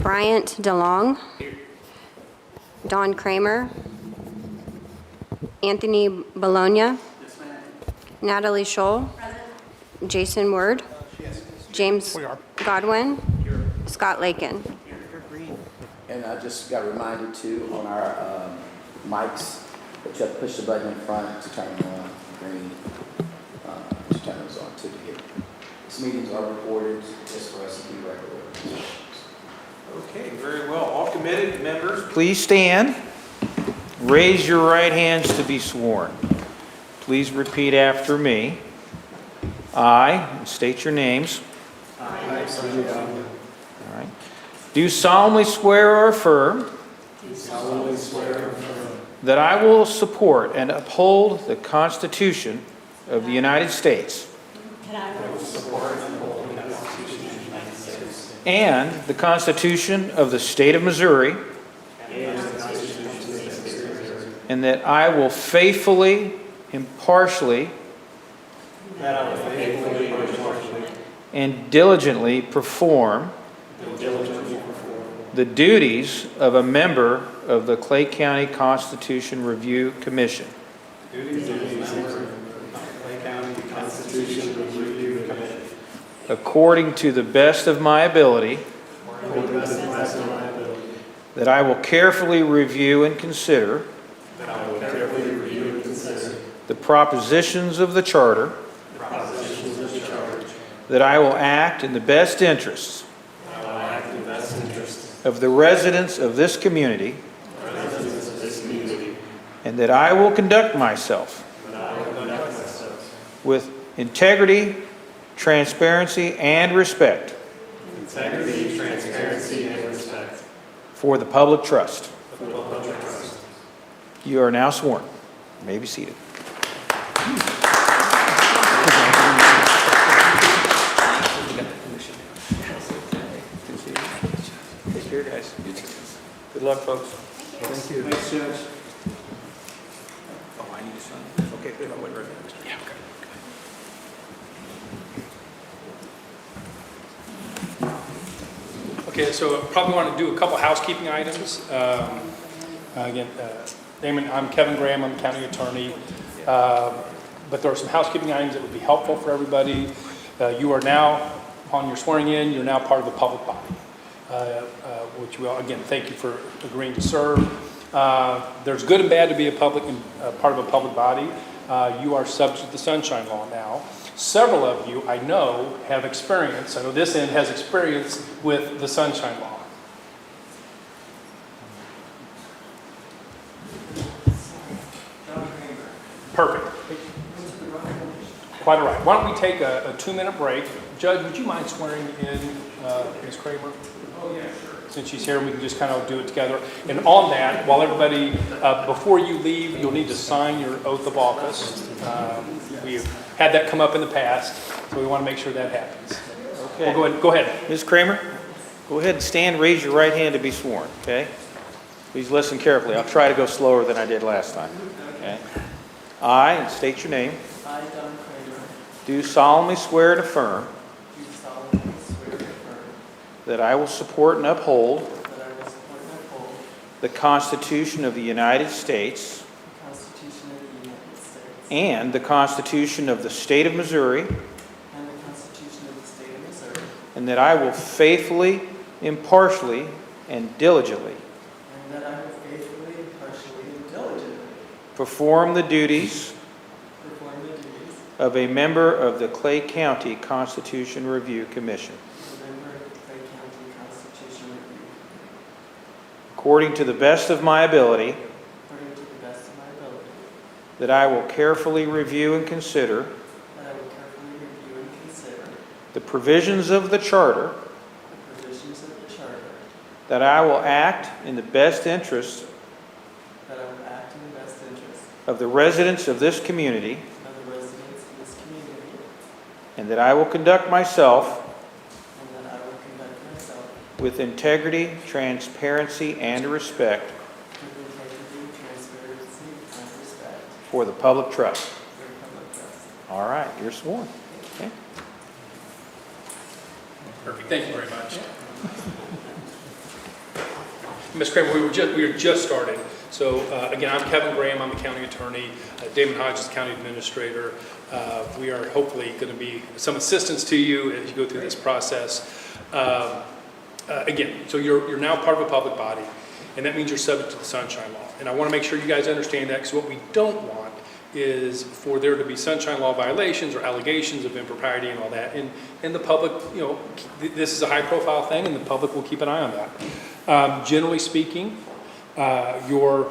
Bryant DeLong. Don Kramer. Anthony Bologna. Natalie Scholl. Jason Word. James Godwin. Scott Lakin. And I just got reminded too on our mics that you have to push the button in front to turn on green, to turn those on too. These meetings are recorded just for us to be recorded. Okay, very well. All committed members, please stand. Raise your right hands to be sworn. Please repeat after me. I, and state your names. I, All right. Do solemnly swear or affirm that I will support and uphold the Constitution of the United States and the Constitution of the State of Missouri, and that I will faithfully, impartially, and diligently perform the duties of a member of the Clay County Constitution Review Commission according to the best of my ability, that I will carefully review and consider the propositions of the Charter, that I will act in the best interests of the residents of this community, and that I will conduct myself with integrity, transparency, and respect for the public trust. You are now sworn. You may be seated. Take care, guys. Good luck, folks. Thank you. Thanks, Judge. Oh, I need to sign. Okay, good. I'll wait right there. Yeah, okay. Okay, so probably want to do a couple housekeeping items. Again, I'm Kevin Graham, I'm the county attorney. But there are some housekeeping items that would be helpful for everybody. You are now, upon your swearing in, you're now part of the public body, which will, again, thank you for agreeing to serve. There's good and bad to be a part of a public body. You are subject to the Sunshine Law now. Several of you, I know, have experience. I know this end has experience with the Sunshine Law. Perfect. Quite all right. Why don't we take a 2-minute break? Judge, would you mind swearing in Ms. Kramer? Oh, yeah, sure. Since she's here, we can just kind of do it together. And on that, while everybody, before you leave, you'll need to sign your oath of office. We've had that come up in the past, so we want to make sure that happens. Okay. Well, go ahead. Ms. Kramer, go ahead and stand. Raise your right hand to be sworn, okay? Please listen carefully. I'll try to go slower than I did last time, okay? I, and state your name, I, Don Kramer, do solemnly swear and affirm do solemnly swear and affirm that I will support and uphold that I will support and uphold the Constitution of the United States the Constitution of the United States and the Constitution of the State of Missouri, and the Constitution of the State of Missouri, and that I will faithfully, impartially, and diligently and that I will faithfully, impartially, and diligently perform the duties perform the duties of a member of the Clay County Constitution Review Commission of a member of the Clay County Constitution Review, according to the best of my ability, according to the best of my ability, that I will carefully review and consider that I will carefully review and consider the provisions of the Charter, the provisions of the Charter, that I will act in the best interest that I will act in the best interest of the residents of this community, of the residents of this community, and that I will conduct myself and that I will conduct myself with integrity, transparency, and respect with integrity, transparency, and respect for the public trust. for the public trust. All right, you're sworn. Okay. Perfect, thank you very much. Ms. Kramer, we were just started. So again, I'm Kevin Graham, I'm the county attorney. Damon Hodges, county administrator. We are hopefully going to be some assistance to you as you go through this process. Again, so you're now part of a public body, and that means you're subject to the Sunshine Law. And I want to make sure you guys understand that, because what we don't want is for there to be Sunshine Law violations or allegations of impropriety and all that. And the public, you know, this is a high profile thing, and the public will keep an eye on that. Generally speaking, you're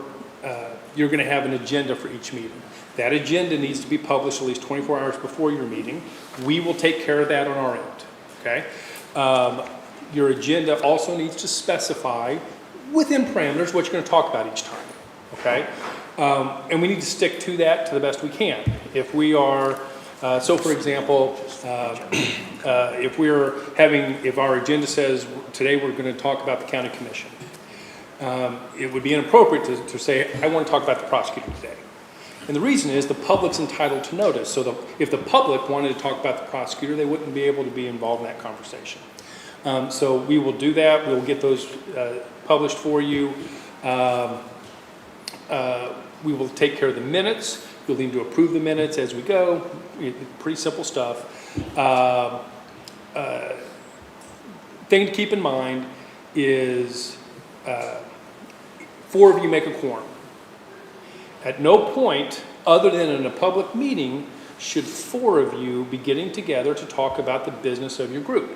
going to have an agenda for each meeting. That agenda needs to be published at least 24 hours before your meeting. We will take care of that on our end, okay? Your agenda also needs to specify within parameters what you're going to talk about each time, okay? And we need to stick to that to the best we can. If we are, so for example, if our agenda says today we're going to talk about the county commission, it would be inappropriate to say, I want to talk about the prosecutor today. And the reason is the public's entitled to notice. So if the public wanted to talk about the prosecutor, they wouldn't be able to be involved in that conversation. So we will do that. We'll get those published for you. We will take care of the minutes. You'll need to approve the minutes as we go. Pretty simple stuff. Thing to keep in mind is 4 of you make a quorum. At no point, other than in a public meeting, should 4 of you be getting together to talk about the business of your group.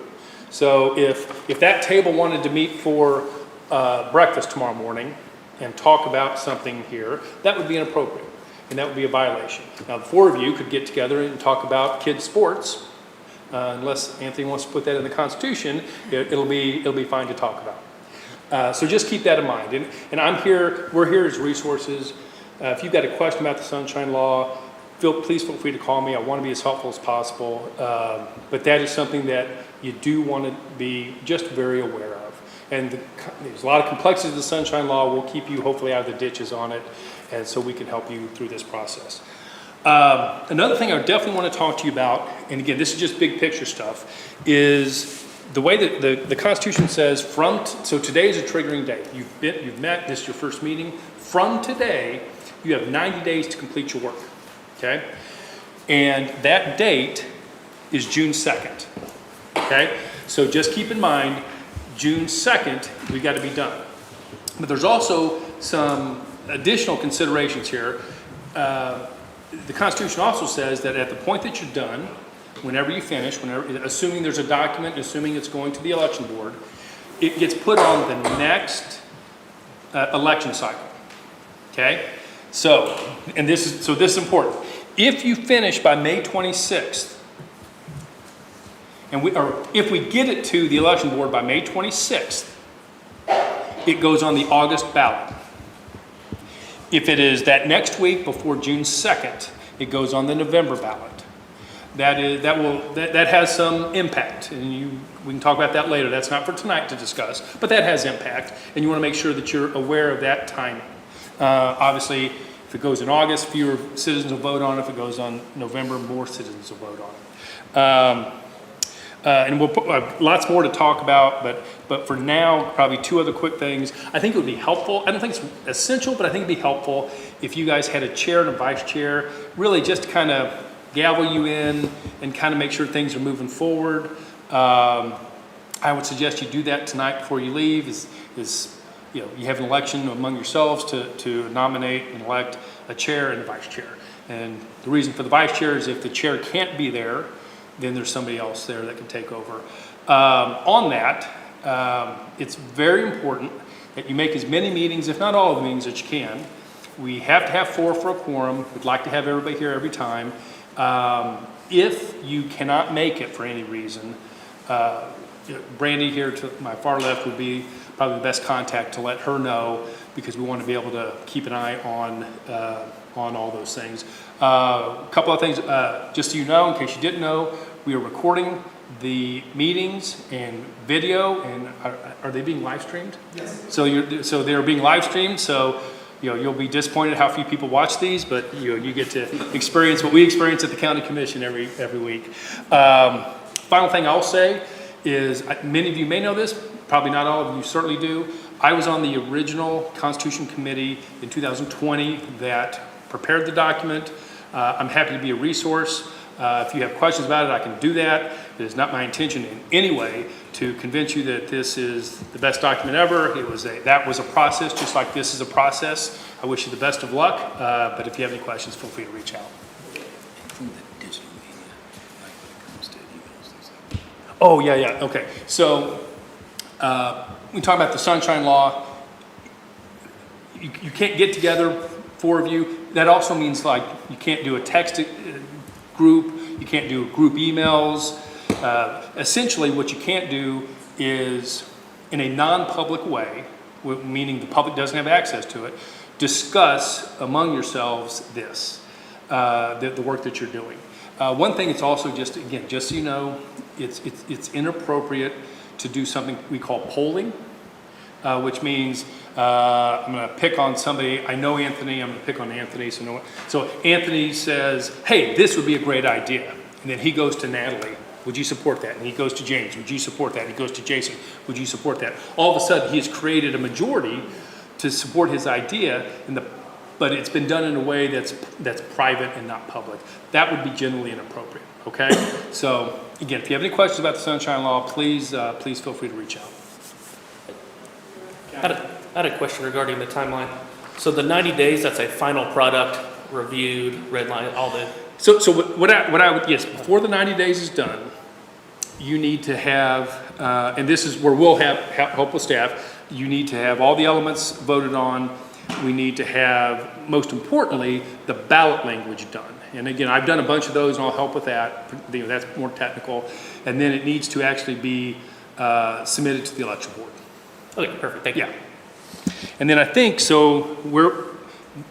So if that table wanted to meet for breakfast tomorrow morning and talk about something here, that would be inappropriate, and that would be a violation. Now, the 4 of you could get together and talk about kids' sports, unless Anthony wants to put that in the Constitution, it'll be fine to talk about. So just keep that in mind. And we're here as resources. If you've got a question about the Sunshine Law, please feel free to call me. I want to be as helpful as possible. But that is something that you do want to be just very aware of. And there's a lot of complexity to the Sunshine Law. We'll keep you hopefully out of the ditches on it, and so we can help you through this process. Another thing I definitely want to talk to you about, and again, this is just big picture stuff, is the way that the Constitution says so today is a triggering date. You've met, this is your first meeting. From today, you have 90 days to complete your work, okay? And that date is June 2nd, okay? So just keep in mind, June 2nd, we got to be done. But there's also some additional considerations here. The Constitution also says that at the point that you're done, whenever you finish, assuming there's a document, assuming it's going to the election board, it gets put on the next election cycle, okay? So this is important. If you finish by May 26th, if we get it to the election board by May 26th, it goes on the August ballot. If it is that next week before June 2nd, it goes on the November ballot. That has some impact, and we can talk about that later. That's not for tonight to discuss, but that has impact, and you want to make sure that you're aware of that timing. Obviously, if it goes in August, fewer citizens will vote on it. If it goes on November, more citizens will vote on it. And we'll put lots more to talk about, but for now, probably 2 other quick things. I think it would be helpful. I don't think it's essential, but I think it'd be helpful if you guys had a chair and a vice chair, really just to kind of gavel you in and kind of make sure things are moving forward. I would suggest you do that tonight before you leave. You have an election among yourselves to nominate and elect a chair and a vice chair. And the reason for the vice chair is if the chair can't be there, then there's somebody else there that can take over. On that, it's very important that you make as many meetings, if not all of the meetings that you can. We have to have 4 for a quorum. We'd like to have everybody here every time. If you cannot make it for any reason, Brandy here to my far left would be probably the best contact to let her know, because we want to be able to keep an eye on all those things. A couple of things, just so you know, in case you didn't know, we are recording the meetings and video, and are they being live streamed? Yes. So they're being live streamed. So you'll be disappointed how few people watch these, but you get to experience what we experience at the county commission every week. Final thing I'll say is, many of you may know this, probably not all of you certainly do. I was on the original Constitution Committee in 2020 that prepared the document. I'm happy to be a resource. If you have questions about it, I can do that. It is not my intention in any way to convince you that this is the best document ever. That was a process, just like this is a process. I wish you the best of luck, but if you have any questions, feel free to reach out. Oh, yeah, okay. So, we talk about the Sunshine Law. You can't get together, 4 of you. That also means like you can't do a text group, you can't do group emails. Essentially, what you can't do is, in a non-public way, meaning the public doesn't have access to it, discuss among yourselves this, the work that you're doing. One thing, it's also just so you know, it's inappropriate to do something we call polling, which means I'm going to pick on somebody. I know Anthony. I'm going to pick on Anthony. So Anthony says, "Hey, this would be a great idea," and then he goes to Natalie. Would you support that? And he goes to James. Would you support that? And he goes to Jason. Would you support that? All of a sudden, he has created a majority to support his idea, but it's been done in a way that's private and not public. That would be generally inappropriate. Okay. So again, if you have any questions about the Sunshine Law, please feel free to reach out. I had a question regarding the timeline. So the 90 days, that's a final product, reviewed, red line, all the... So what I would, yes, before the 90 days is done, you need to have, and this is where we'll have help with staff, you need to have all the elements voted on. We need to have, most importantly, the ballot language done. And again, I've done a bunch of those and I'll help with that. That's more technical. And then it needs to actually be submitted to the election board. Okay, perfect, thank you. Yeah. And then I think,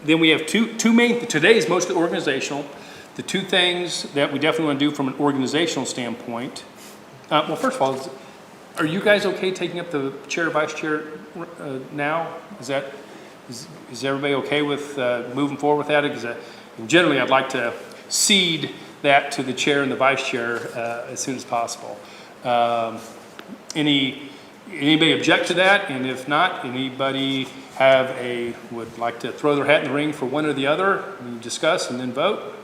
then we have two main, today is mostly organizational. The 2 things that we definitely want to do from an organizational standpoint, well, first of all, are you guys okay taking up the chair, vice chair now? Is everybody okay with moving forward with that? Because generally I'd like to cede that to the chair and the vice chair as soon as possible. Anybody object to that? And if not, anybody would like to throw their hat in the ring for one or the other? We discuss and then vote.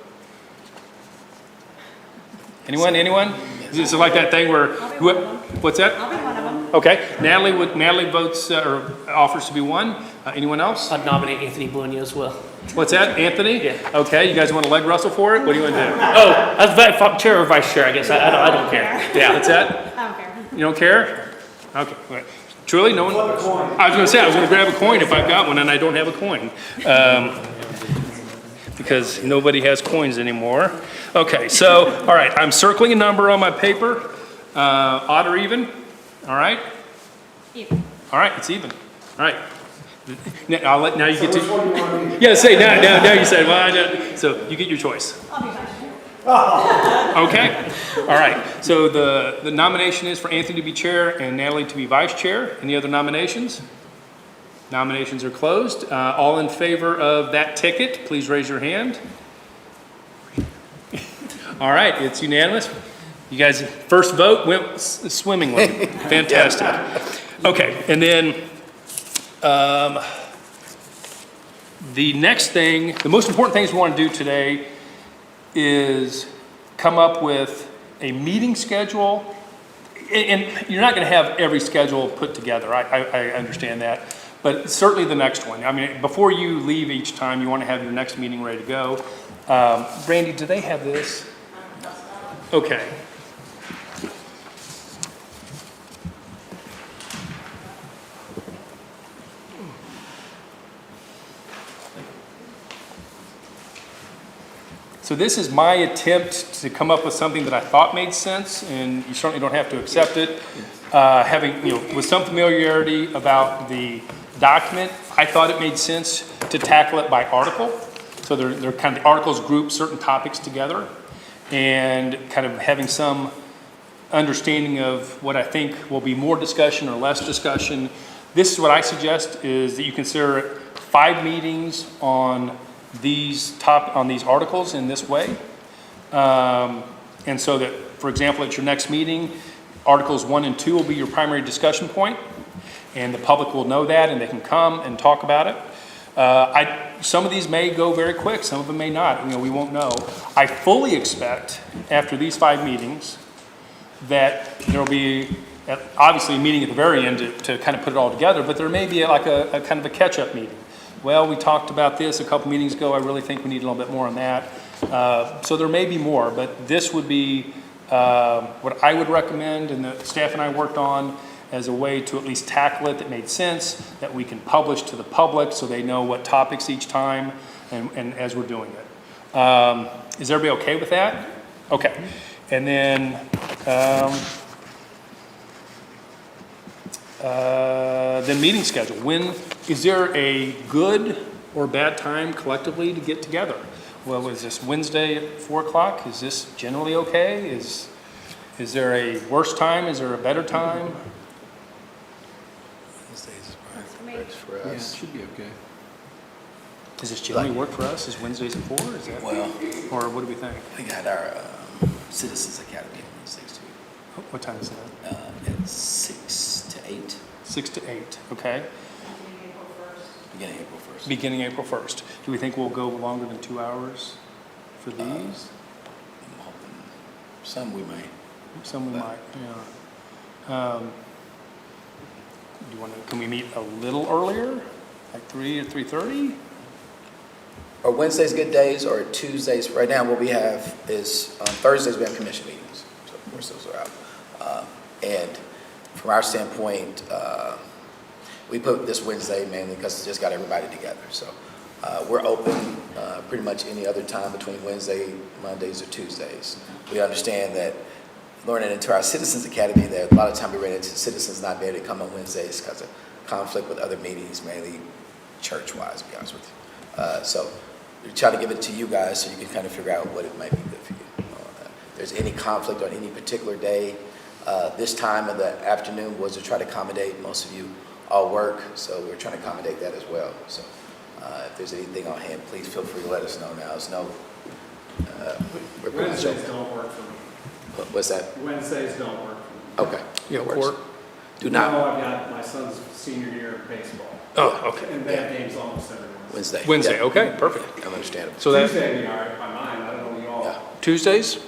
Anyone? Is it like that thing where, what's that? I'll be one of them. Okay, Natalie votes or offers to be one. Anyone else? I'd nominate Anthony Bologna as well. What's that, Anthony? Yeah. Okay, you guys want to leg wrestle for it? What do you want to do? Oh, as chair or vice chair, I guess. I don't care. Yeah. What's that? I don't care. You don't care? Okay. Right. Truly, no one? I was going to say, I was going to grab a coin if I've got one, and I don't have a coin. Because nobody has coins anymore. Okay, so, all right, I'm circling a number on my paper. Odd or even? All right? Even. All right, it's even. All right. Now you get to. Yeah, say now you say, well, so you get your choice. I'll be vice chair. Okay, all right. So the nomination is for Anthony to be chair and Natalie to be vice chair. Any other nominations? Nominations are closed. All in favor of that ticket, please raise your hand. All right, it's unanimous. You guys' first vote went swimmingly. Fantastic. Okay, and then the next thing, the most important things we want to do today is come up with a meeting schedule. And you're not going to have every schedule put together. I understand that. But certainly the next one. I mean, before you leave each time, you want to have your next meeting ready to go. Brandy, do they have this? Okay. So this is my attempt to come up with something that I thought made sense, and you certainly don't have to accept it. Having, with some familiarity about the document, I thought it made sense to tackle it by article. So they're kind of, the articles group certain topics together, and kind of having some understanding of what I think will be more discussion or less discussion. This is what I suggest, is that you consider 5 meetings on these articles in this way. And so that, for example, at your next meeting, Articles 1 and 2 will be your primary discussion point, and the public will know that, and they can come and talk about it. Some of these may go very quick, some of them may not, we won't know. I fully expect, after these 5 meetings, that there'll be, obviously, a meeting at the very end to kind of put it all together, but there may be like a kind of a catch-up meeting. Well, we talked about this a couple meetings ago, I really think we need a little bit more on that. So there may be more, but this would be what I would recommend, and the staff and I worked on, as a way to at least tackle it that made sense, that we can publish to the public so they know what topics each time, and as we're doing it. Is everybody okay with that? Okay. And then, meeting schedule. When, is there a good or bad time collectively to get together? Well, is this Wednesday at 4 o'clock? Is this generally okay? Is there a worse time? Is there a better time? For us. should be okay. Does this generally work for us? Is Wednesdays at 4? Is that, Well, or what do we think? we got our Citizens Academy on Wednesdays too. What time is that? At 6 to 8, 6 to 8, okay? beginning April 1st. Beginning April 1st. Do we think we'll go longer than 2 hours for these? I'm hoping some we may. Some we might, yeah. Do you want to, can we meet a little earlier? Like 3 or 3:30? Are Wednesdays good days or Tuesdays? Right now, what we have is on Thursdays we have commission meetings, so of course those are out. And from our standpoint, we put this Wednesday mainly because it just got everybody together. So we're open pretty much any other time between Wednesday, Mondays, or Tuesdays. We understand that learning into our Citizens Academy, that a lot of time we ran into citizens not being able to come on Wednesdays because of conflict with other meetings, mainly church-wise, to be honest with you. So we try to give it to you guys so you can kind of figure out what it might be good for you. If there's any conflict on any particular day, this time of the afternoon was to try to accommodate. Most of you all work, so we're trying to accommodate that as well. So if there's anything on hand, please feel free to let us know now. There's no, we're pretty much Wednesdays open. don't work for me. What's that? Wednesdays don't work for me. Okay. Yeah, that works. court. Do No, not, I've got my son's senior year of baseball. Oh, okay. And they have games almost every Wednesday. Wednesday. Wednesday, Yeah. okay, perfect. I'm understandable. So that, Tuesday would be all right by mine, I don't know y'all. Yeah. Tuesdays?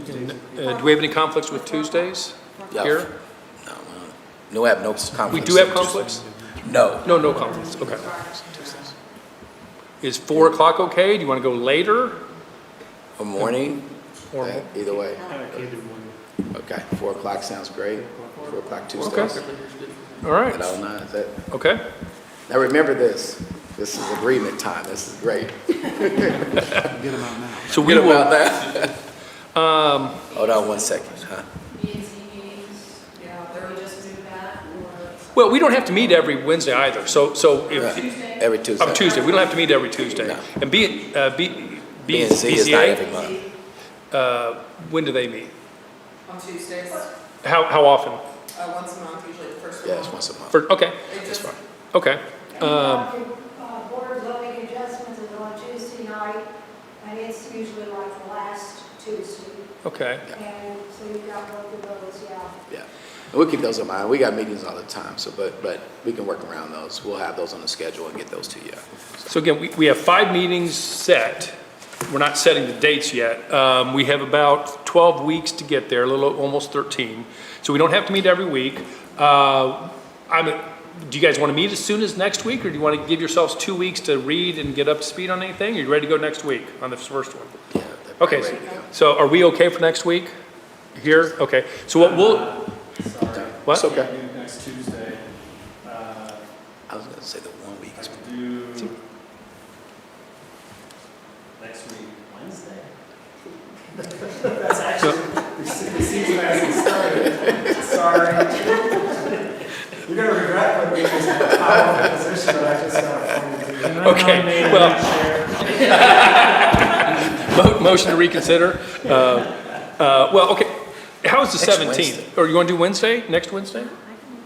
Tuesdays. Do we have any conflicts with Tuesdays Yeah. here? No, we have no conflicts. We do have conflicts? No. No conflicts, okay. Is 4 o'clock okay? Do you want to go later? A morning, Or either way. I can't do one. Okay, 4 o'clock sounds great. 4 o'clock Okay. Tuesdays. All right, At 09, is that? okay. Now remember this. This is agreement time. This is great. So we Get will, about that. Hold on 1 second, huh? B and Z meetings, or we just do that, or? well, we don't have to meet every Wednesday either. So if, Every Tuesday. on Tuesday, we don't have to meet every Tuesday. No. And B and Z is not every BZA, month. when do they meet? On Tuesdays, How often? once a month, usually the first of the Yeah, month. it's once a month. Okay, That's fine. okay. Board zoning adjustments is on Tuesday night, and it's usually like the last Tuesday. Okay. And so you've got both of those, yeah. Yeah. And we'll keep those in mind. We got meetings all the time, so, but we can work around those. We'll have those on the schedule and get those to you. So again, we have 5 meetings set. We're not setting the dates yet. We have about 12 weeks to get there, a little, almost 13. So we don't have to meet every week. Do you guys want to meet as soon as next week, or do you want to give yourselves 2 weeks to read and get up to speed on anything? Are you ready to go next week on the first one? Yeah. Okay, Ready to go. so are we okay for next week? Here? Okay, so what we'll, Sorry. what? It's okay. Can't do next Tuesday. I was gonna say the 1 week I is. could do next week, Wednesday. That's actually, the season hasn't started. Sorry. You're gonna regret putting me in this powerful position that I just got appointed to. Okay, well. Motion to reconsider. Well, okay, how is the Next 17th? Wednesday. Or you want to do Wednesday, next Wednesday?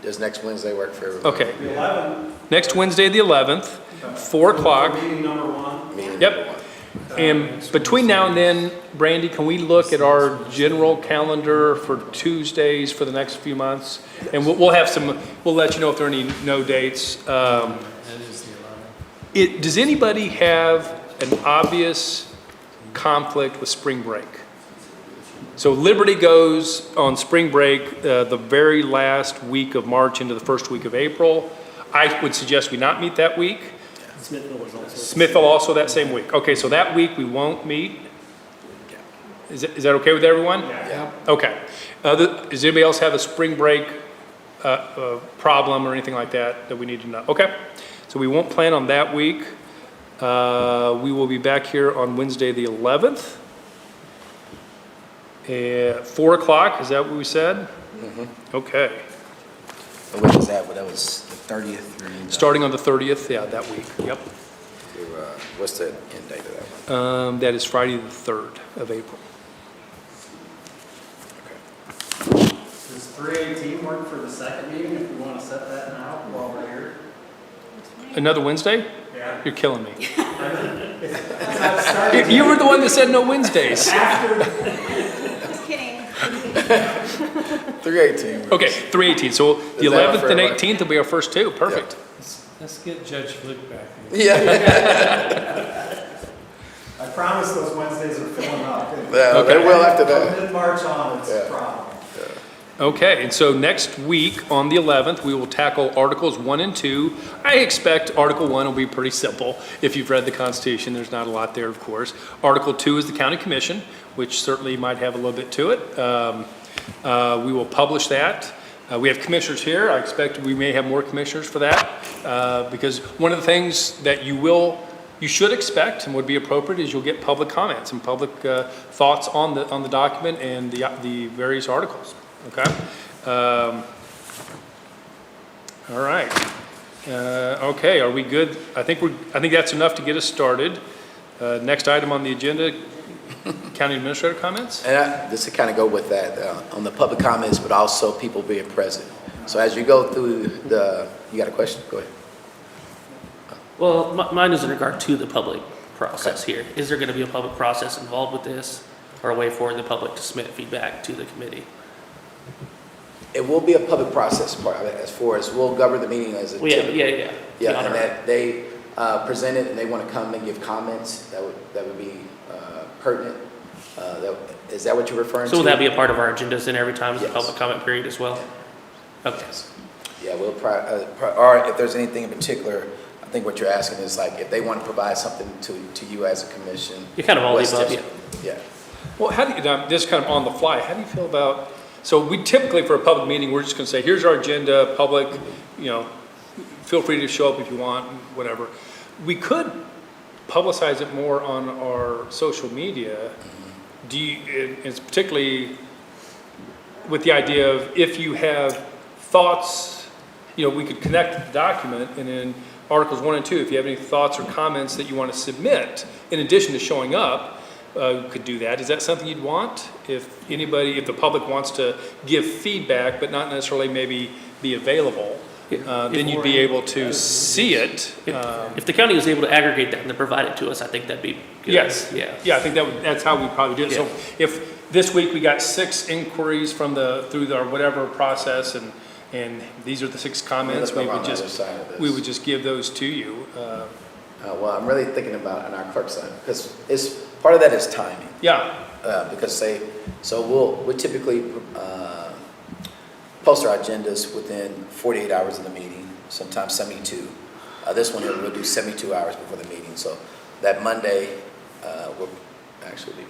Does next Wednesday work for everybody? Okay, The 11th. next Wednesday, the 11th, 4 o'clock. Meeting number 1. Meeting Yep. number 1. And between now and then, Brandy, can we look at our general calendar for Tuesdays for the next few months? And we'll have some, we'll let you know if there are any no dates. Does anybody have an obvious conflict with spring break? So Liberty goes on spring break the very last week of March into the first week of April. I would suggest we not meet that week. Smithville also that same week. Okay, so that week we won't meet. Is that okay with everyone? Yeah. Okay. Does anybody else have a spring break problem or anything like that we need to know? Okay, so we won't plan on that week. We will be back here on Wednesday the 11th. At 4 o'clock, is that what we said? Okay. What was that? Well, that was the 30th through. Starting on the 30th, yeah, that week, yep. What's the end date of that one? That is Friday the 3rd of April. Does 3/18 work for the second meeting if we want to set that now while we're here? Another Wednesday? Yeah. You're killing me. Starting You were the one that said no Wednesdays. after, Just kidding. 3/18. Okay, 3/18, so the Is that 11th for and everybody? 18th will be our first two, perfect. Let's get Judge Fluke back Yeah. I promise those Wednesdays are filling up. Yeah, they will after From that. mid-March on, it's Yeah. a problem. Okay, and so next week on the 11th, we will tackle Articles 1 and 2. I expect Article 1 will be pretty simple. If you've read the Constitution, there's not a lot there, of course. Article 2 is the County Commission, which certainly might have a little bit to it. We will publish that. We have commissioners here. I expect we may have more commissioners for that, because one of the things that you should expect and would be appropriate is you'll get public comments and public thoughts on the document and the various articles. Okay. All right. Okay. Are we good? I think that's enough to get us started. Next item on the agenda, County Administrator comments. And this to kind of go with that on the public comments, but also people being present. So as you go through you got a question? Go ahead. Well, mine is in regard to the public process here. Is there going to be a public process involved with this, or a way for the public to submit feedback to the committee? It will be a public process part of it, as far as we'll govern the meeting as a Well, typical. yeah. Yeah, The and honor. that they present it and they want to come and give comments, that would be pertinent. Is that what you're referring to? So will that be a part of our agendas then every time as a Yes. public comment period as well? Okay. Yeah, we'll, or if there's anything in particular, I think what you're asking is like, if they want to provide something to you as a commission. You're kind of all the what's above, this- yeah. Yeah. Well, how do you, now, this is kind of on the fly, how do you feel about, so we typically for a public meeting, we're just going to say, here's our agenda, public, feel free to show up if you want, whatever. We could publicize it more on our social media. It's particularly with the idea of if you have thoughts, we could connect the document and in Articles 1 and 2, if you have any thoughts or comments that you want to submit, in addition to showing up, could do that. Is that something you'd want? If the public wants to give feedback, but not necessarily maybe be available, then you'd be able to see it. If the county was able to aggregate that and then provide it to us, I think that'd be good. Yes. Yeah. Yeah, I think that's how we probably do it. So if this week we got 6 inquiries through our whatever process, and these are the 6 comments, we would just give those to you. Well, I'm really thinking about on our clerk side, because part of that is timing. Yeah. Because we typically post our agendas within 48 hours of the meeting, sometimes 72. This one here, we'll do 72 hours before the meeting. So that Monday will actually be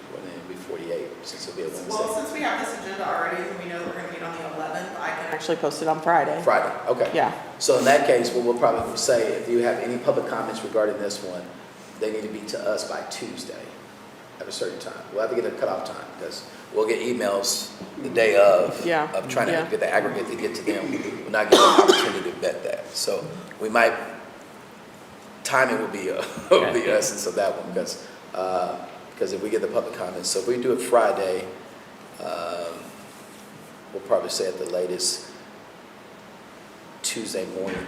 48, since it'll be a Wednesday. Well, since we have this agenda already, and we know we're gonna meet on the 11th, I can actually post it on Friday. Friday, okay. Yeah. So in that case, what we'll probably say, if you have any public comments regarding this one, they need to be to us by Tuesday at a certain time. We'll have to get a cutoff time, because we'll get emails the day of trying to get the aggregate to get to them. We'll not get an opportunity to vet that. So timing will be the essence of that one, because if we get the public comments, so if we do it Friday, we'll probably say at the latest Tuesday morning,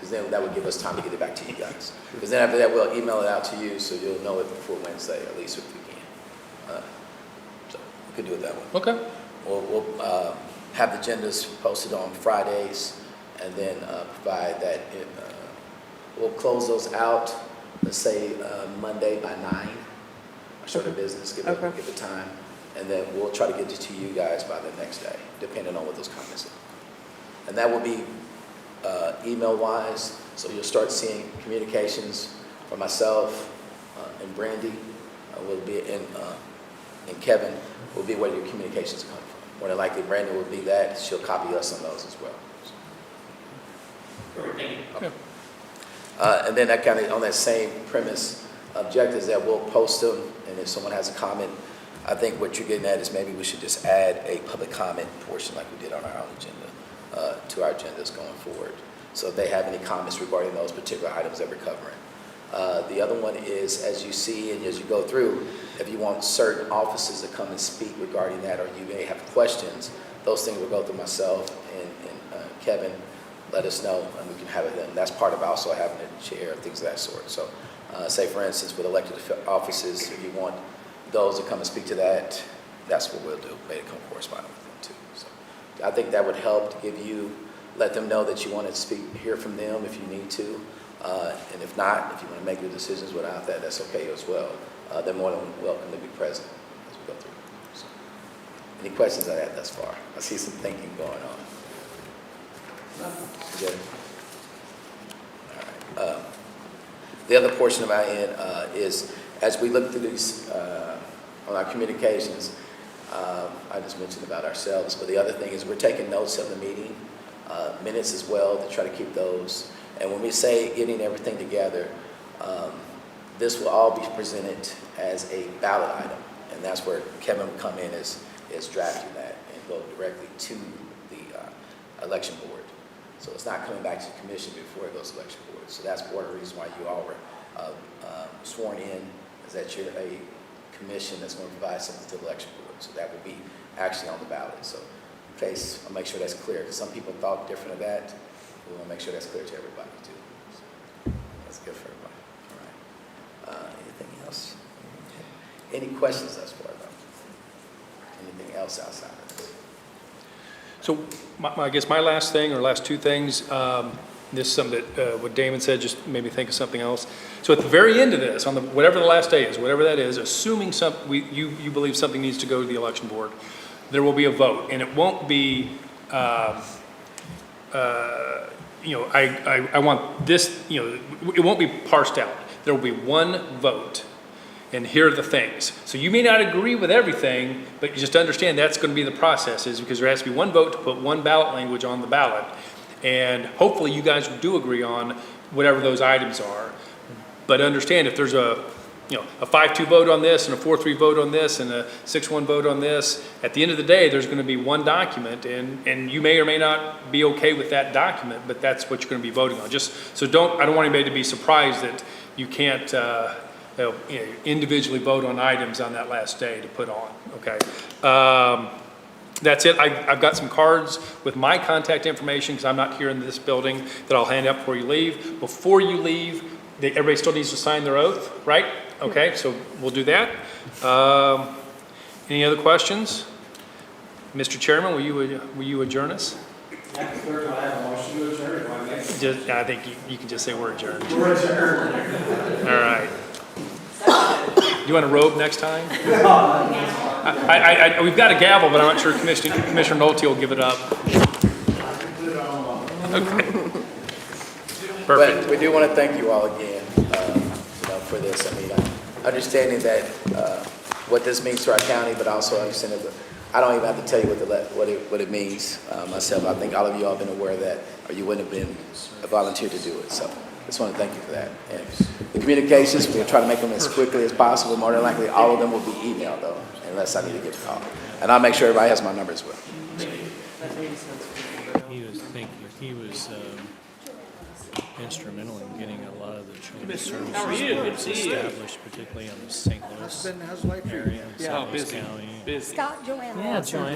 because then that would give us time to get it back to you guys. Because then after that, we'll email it out to you, so you'll know it before Wednesday, at least if we can. So we could do it that way. Okay. We'll have the agendas posted on Fridays, and then provide that, we'll close those out, let's say Monday by 9, or sort of business, give it time, and then we'll try to get it to you guys by the next day, depending on what those comments are. And that will be email-wise, so you'll start seeing communications from myself and Brandy, will be and Kevin will be where your communications come from. More than likely, Brandy will be that. She'll copy us on those as well. Perfect, thank you. And then that kind of on that same premise, objectives that we'll post them, and if someone has a comment, I think what you're getting at is maybe we should just add a public comment portion like we did on our own agenda to our agendas going forward. So if they have any comments regarding those particular items that we're covering. The other one is, as you see and as you go through, if you want certain offices to come and speak regarding that, or you may have questions, those things will go through myself and Kevin. Let us know, and we can have it. And that's part of also having a chair, things of that sort. So, say for instance, with elected offices, if you want those to come and speak to that, that's what we'll do. Maybe come correspond with them too. So, I think that would help to give you, let them know that you want to speak, hear from them if you need to. And if not, if you want to make your decisions without that, that's okay as well. They're more than welcome to be present as we go through. So, any questions on that thus far? I see some thinking going on. Good. All right. The other portion of our end is, as we look through these on our communications, I just mentioned about ourselves, but the other thing is we're taking notes of the meeting, minutes as well, to try to keep those. And when we say getting everything together, this will all be presented as a ballot item, and that's where Kevin will come in as drafting that and go directly to the election board. So it's not coming back to the commission before it goes to election board. So that's part of the reason why you all were sworn in, is that you're a commission that's going to provide something to the election board. So that will be actually on the ballot. So in case, I'll make sure that's clear, because some people thought different of that. We want to make sure that's clear to everybody too. So that's good for everybody. All right. Anything else? Any questions thus far though? Anything else outside of this? So I guess my last thing, or last two things, this is something that what Damon said just made me think of something else. So at the very end of this, on the whatever the last day is, whatever that is, assuming you believe something needs to go to the election board, there will be a vote, and it won't be, I want this, it won't be parsed out. There will be one vote. And here are the things. So you may not agree with everything, but you just understand that's going to be the process, is because there has to be one vote to put one ballot language on the ballot. And hopefully you guys do agree on whatever those items are. But understand, if there's a 5-2 vote on this and a 4-3 vote on this and a 6-1 vote on this, at the end of the day, there's going to be one document, and you may or may not be okay with that document, but that's what you're going to be voting on. Just so I don't want anybody to be surprised that you can't individually vote on items on that last day to put on, okay? That's it. I've got some cards with my contact information, because I'm not here in this building, that I'll hand out before you leave. Before you leave, everybody still needs to sign their oath, right? Okay, so we'll do that. Any other questions? Mr. Chairman, will you adjourn us? Yeah, clerk, I have a motion to adjourn. Want to make- I think you can just say we're adjourned. We're adjourned. All right. You want a robe next time? We've got a gavel, but I'm not sure Commissioner Nolte will give it up. Okay. Perfect. But we do want to thank you all again, for this. I mean, understanding that what this means to our county, but also understanding that I don't even have to tell you what it means myself. I think all of you all have been aware of that, or you wouldn't have been a volunteer to do it. So I just want to thank you for that. And the communications, we'll try to make them as quickly as possible. More than likely, all of them will be emailed, though, unless I need to get a call. And I'll make sure everybody has my number as well. He was instrumental in getting a lot of the children's services How are you? Good to see you. established, particularly on the St. Louis area, in St. Louis County. Busy. Scott, Joanne. Yeah, Joanne.